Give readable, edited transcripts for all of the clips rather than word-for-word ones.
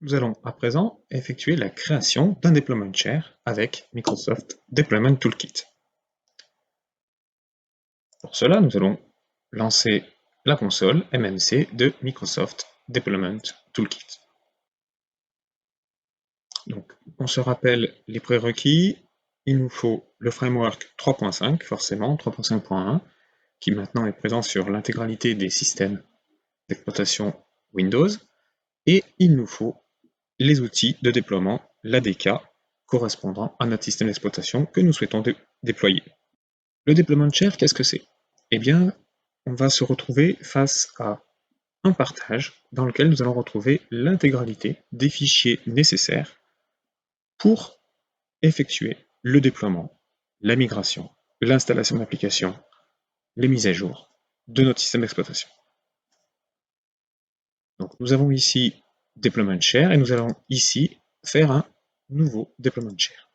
Nous allons à présent effectuer la création d'un deployment share avec Microsoft Deployment Toolkit. Pour cela, nous allons lancer la console MMC de Microsoft Deployment Toolkit. Donc, on se rappelle les prérequis. Il nous faut le framework 3.5, forcément, 3.5.1, qui maintenant est présent sur l'intégralité des systèmes d'exploitation Windows. Et il nous faut les outils de déploiement, l'ADK, correspondant à notre système d'exploitation que nous souhaitons déployer. Le deployment share, qu'est-ce que c'est? Eh bien, on va se retrouver face à un partage dans lequel nous allons retrouver l'intégralité des fichiers nécessaires pour effectuer le déploiement, la migration, l'installation d'applications, les mises à jour de notre système d'exploitation. Donc nous avons ici deployment share et nous allons ici faire un nouveau deployment share.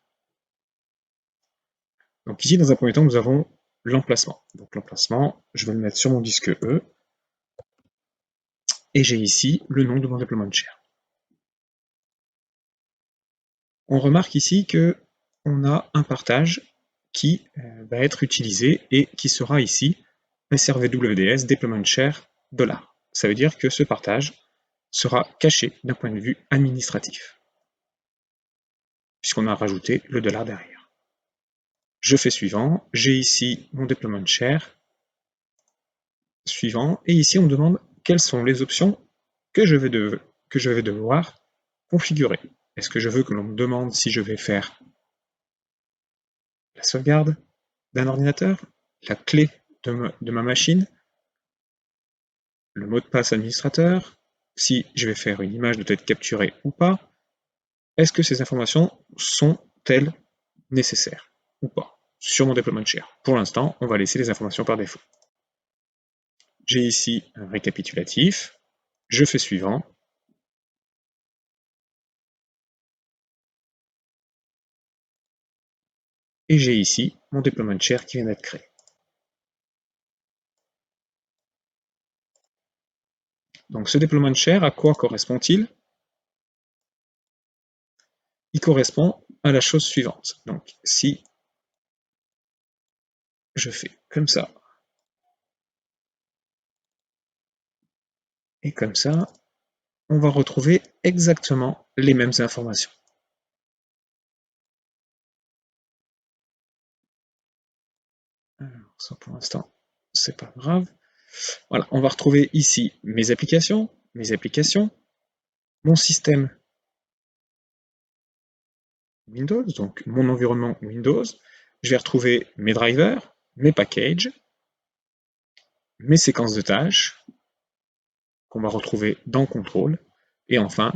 Donc ici, dans un premier temps, nous avons l'emplacement. Donc l'emplacement, je vais le mettre sur mon disque E, et j'ai ici le nom de mon deployment share. On remarque ici que on a un partage qui va être utilisé et qui sera ici SRVWDS deployment share $. Ça veut dire que ce partage sera caché d'un point de vue administratif, puisqu'on a rajouté le $ derrière. Je fais suivant, j'ai ici mon deployment share, suivant, et ici on me demande quelles sont les options que je vais devoir configurer. Est-ce que je veux que l'on me demande si je vais faire la sauvegarde d'un ordinateur, la clé de ma machine, le mot de passe administrateur, si je vais faire une image de tête capturée ou pas? Est-ce que ces informations sont-elles nécessaires ou pas sur mon deployment share? Pour l'instant, on va laisser les informations par défaut. J'ai ici un récapitulatif, je fais suivant. Et j'ai ici mon deployment share qui vient d'être créé. Donc ce deployment share, à quoi correspond-il? Il correspond à la chose suivante. Donc si je fais comme ça, et comme ça, on va retrouver exactement les mêmes informations. Alors, ça pour l'instant, c'est pas grave. Voilà, on va retrouver ici mes applications, mon système Windows, donc mon environnement Windows. Je vais retrouver mes drivers, mes packages, mes séquences de tâches, qu'on va retrouver dans Control, et enfin,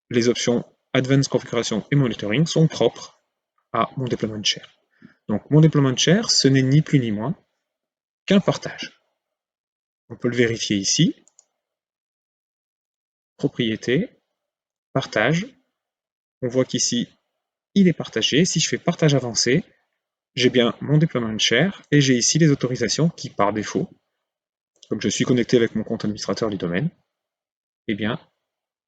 les options Advanced Configuration et Monitoring sont propres à mon deployment share. Donc mon deployment share, ce n'est ni plus ni moins qu'un partage. On peut le vérifier ici. Propriété, partage. On voit qu'ici, il est partagé. Si je fais partage avancé, j'ai bien mon deployment share et j'ai ici les autorisations qui, par défaut, comme je suis connecté avec mon compte administrateur du domaine, eh bien,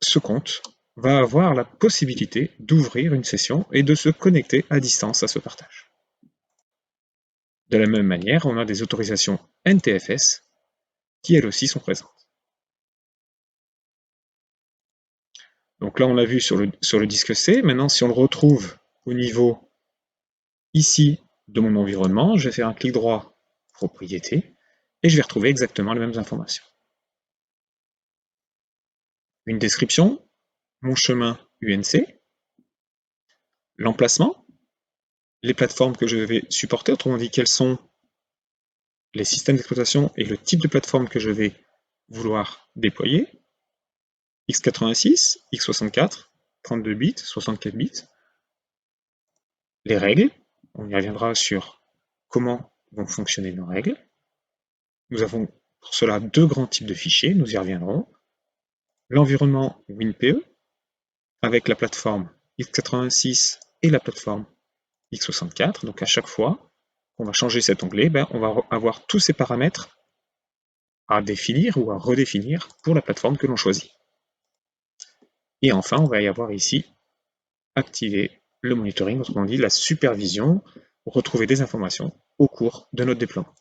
ce compte va avoir la possibilité d'ouvrir une session et de se connecter à distance à ce partage. De la même manière, on a des autorisations NTFS qui elles aussi sont présentes. Donc là, on l'a vu sur le disque C. Maintenant, si on le retrouve au niveau ici de mon environnement, je vais faire un clic droit propriété et je vais retrouver exactement les mêmes informations. Une description, mon chemin UNC, l'emplacement, les plateformes que je vais supporter, autrement dit quels sont les systèmes d'exploitation et le type de plateforme que je vais vouloir déployer, x86, x64, 32 bits, 64 bits, les règles, on y reviendra sur comment vont fonctionner nos règles. Nous avons pour cela deux grands types de fichiers, nous y reviendrons. L'environnement WinPE, avec la plateforme x86 et la plateforme x64, donc à chaque fois qu'on va changer cet onglet, on va avoir tous ces paramètres à définir ou à redéfinir pour la plateforme que l'on choisit. Et enfin, on va y avoir ici activer le monitoring, autrement dit la supervision, pour retrouver des informations au cours de notre déploiement.